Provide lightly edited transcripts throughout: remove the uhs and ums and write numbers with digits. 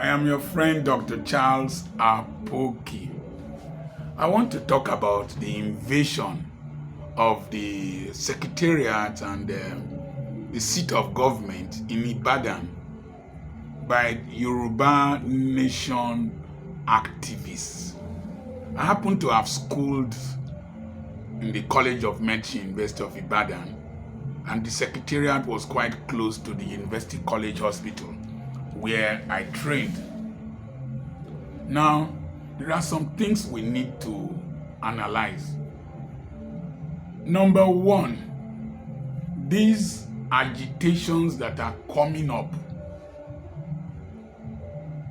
I am your friend Dr. Charles Apoki. I want to talk about the invasion of the secretariat and the seat of government in Ibadan by Yoruba nation activists. I happen to have schooled in the College of Medicine, University of Ibadan, and the secretariat was quite close to the University College Hospital where I trained. Now, there are some things we need to analyze. Number one, these agitations that are coming up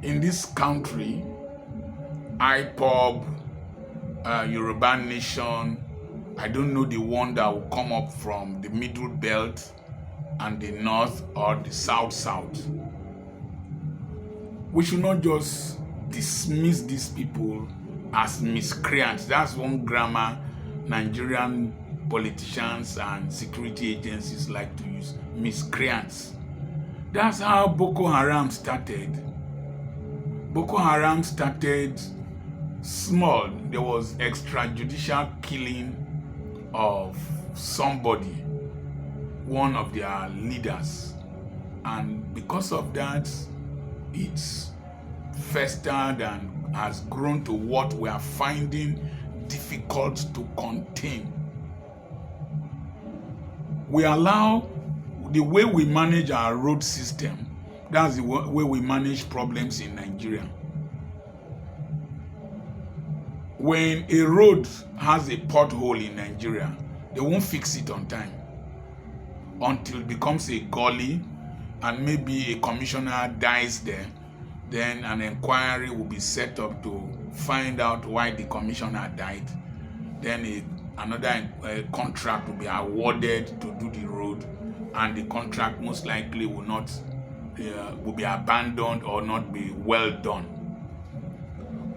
in this country, IPOB, Yoruba Nation, I don't know the one that will come up from the Middle Belt and the North or the South. We should not just dismiss these people as miscreants. That's one grammar Nigerian politicians and security agencies like to use, miscreants. That's how Boko Haram started. Boko Haram started small. There was extrajudicial killing of somebody, one of their leaders. And because of that, it's festered and has grown to what we are finding difficult to contain. We allow the way we manage our road system, that's the way we manage problems in Nigeria. When a road has a pothole in Nigeria, they won't fix it on time until it becomes a gully and maybe a commissioner dies there. Then an inquiry will be set up to find out why the commissioner died. Then another contract will be awarded to do the road, and the contract most likely will be abandoned or not be well done.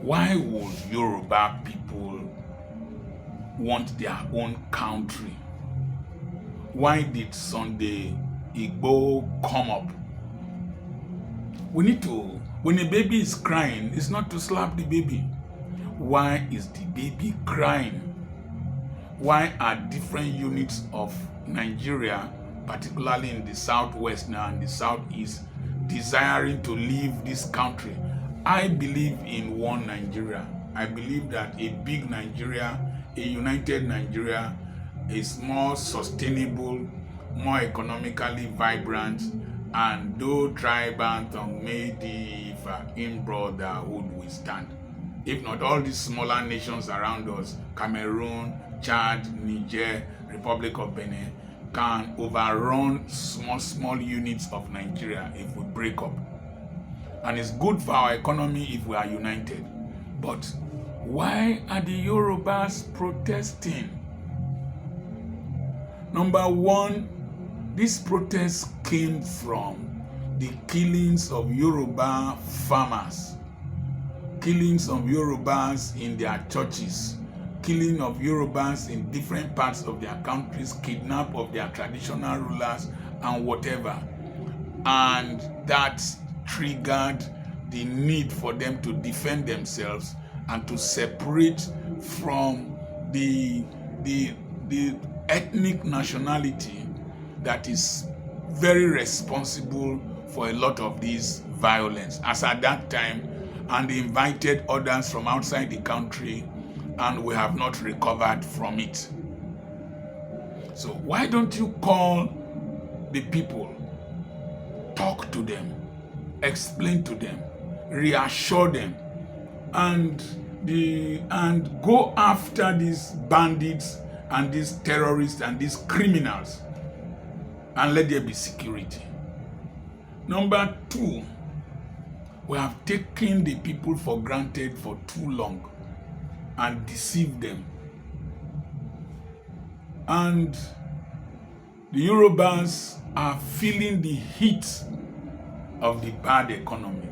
Why would Yoruba people want their own country? Why did Sunday Igbo come up? We need to, when a baby is crying, it's not to slap the baby. Why is the baby crying? Why are different units of Nigeria, particularly in the southwest now and the southeast, desiring to leave this country? I believe in one Nigeria. I believe that a big Nigeria, a united Nigeria, is more sustainable, more economically vibrant, and though tribe and tongue may differ, in brotherhood we stand. If not, all these smaller nations around us, Cameroon, Chad, Niger, Republic of Benin, can overrun small units of Nigeria if we break up. And it's good for our economy if we are united. But why are the Yorubas protesting? Number one, this protest came from the killings of Yoruba farmers, killings of Yorubas in their churches, killing of Yorubas in different parts of their countries, kidnap of their traditional rulers and whatever. And that triggered the need for them to defend themselves and to separate from the ethnic nationality that is very responsible for a lot of this violence as at that time, and they invited others from outside the country, and we have not recovered from it. So why don't you call the people, talk to them, explain to them, reassure them, and go after these bandits and these terrorists and these criminals, and let there be security. Number two, we have taken the people for granted for too long and deceived them. And the Yorubas are feeling the heat of the bad economy,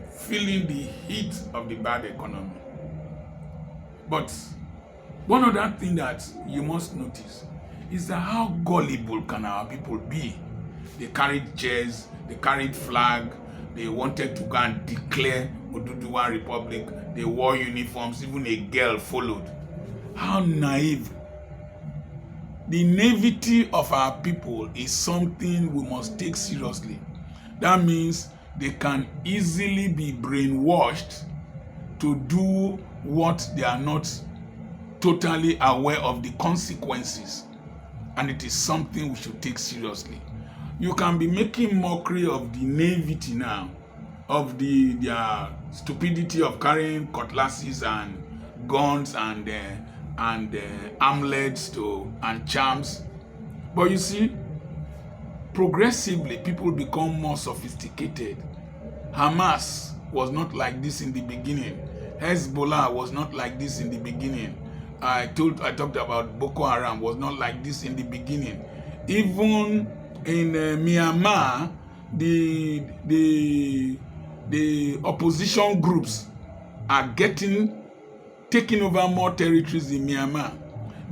But one other thing that you must notice is that how gullible can our people be? They carried chairs, they carried flag, they wanted to go and declare Oduduwa Republic, they wore uniforms, even a girl followed. How naive. The naivety of our people is something we must take seriously. That means they can easily be brainwashed to do what they are not totally aware of the consequences. And it is something we should take seriously. You can be making mockery of the naivety now, of their stupidity of carrying cutlasses and guns and amulets and charms. But you see, progressively people become more sophisticated. Hamas was not like this in the beginning. Hezbollah was not like this in the beginning. I talked about Boko Haram was not like this in the beginning. Even in Myanmar, the opposition groups are taking over more territories in Myanmar.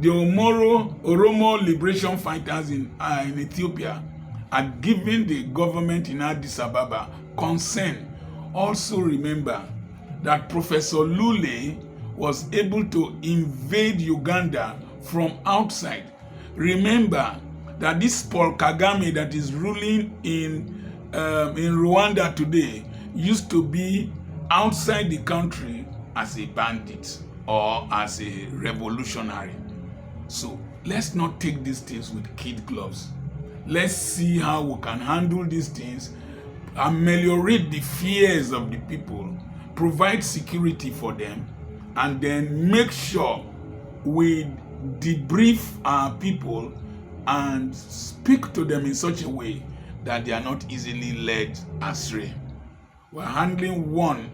The Oromo liberation fighters in Ethiopia are giving the government in Addis Ababa concern. Also remember that Professor Lule was able to invade Uganda from outside. Remember that this Paul Kagame that is ruling in Rwanda today used to be outside the country as a bandit or as a revolutionary. So let's not take these things with kid gloves. Let's see how we can handle these things, ameliorate the fears of the people, provide security for them, and then make sure we debrief our people and speak to them in such a way that they are not easily led astray. We're handling one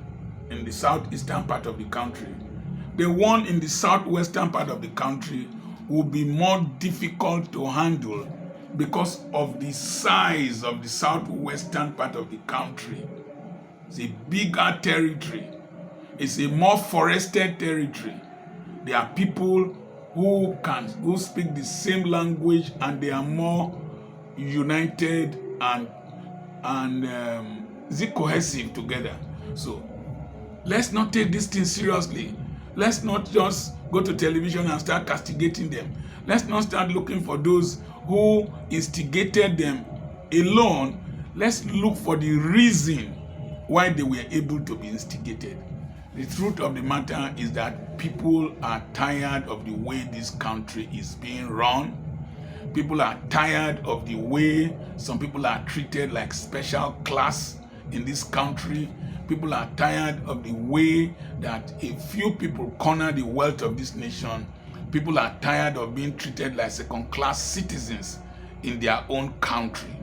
in the southeastern part of the country. The one in the southwestern part of the country will be more difficult to handle because of the size of the southwestern part of the country. It's a bigger territory. It's a more forested territory. There are people who speak the same language, and they are more united and cohesive together. So let's not take this thing seriously. Let's not just go to television and start castigating them. Let's not start looking for those who instigated them alone. Let's look for the reason why they were able to be instigated. The truth of the matter is that people are tired of the way this country is being run. People are tired of the way some people are treated like special class in this country. People are tired of the way that a few people corner the wealth of this nation. People are tired of being treated like second-class citizens in their own country.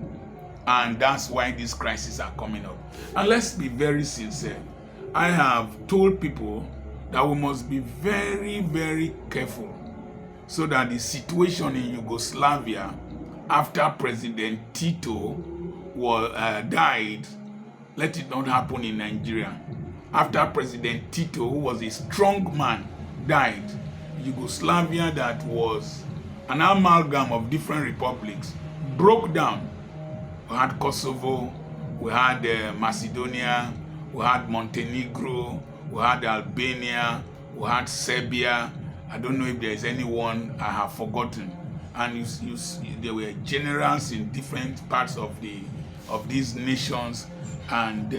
And that's why these crises are coming up. And let's be very sincere. I have told people that we must be very, very careful so that the situation in Yugoslavia after President Tito died, let it not happen in Nigeria. After President Tito, who was a strong man, died, Yugoslavia, that was an amalgam of different republics, broke down. We had Kosovo, we had Macedonia, we had Montenegro, we had Albania, we had Serbia. I don't know if there is anyone I have forgotten. And there were generals in different parts of these nations, and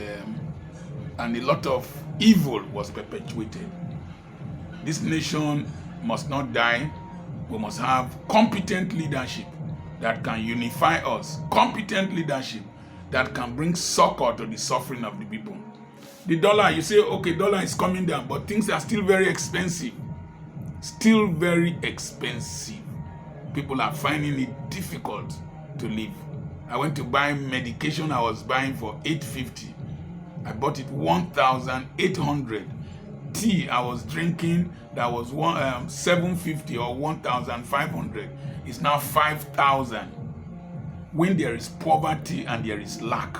a lot of evil was perpetuated. This nation must not die. We must have competent leadership that can unify us, competent leadership that can bring succor to the suffering of the people. The dollar, you say, okay, dollar is coming down, but things are still very expensive. Still very expensive. People are finding it difficult to live. I went to buy medication I was buying for $8.50. I bought it $1,800. Tea I was drinking that was $7.50 or $1,500. It's now $5,000. When there is poverty and there is lack,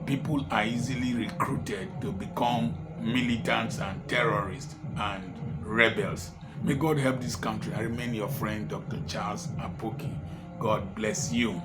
people are easily recruited to become militants and terrorists and rebels. May God help this country. I remain your friend, Dr. Charles Apoki. God bless you.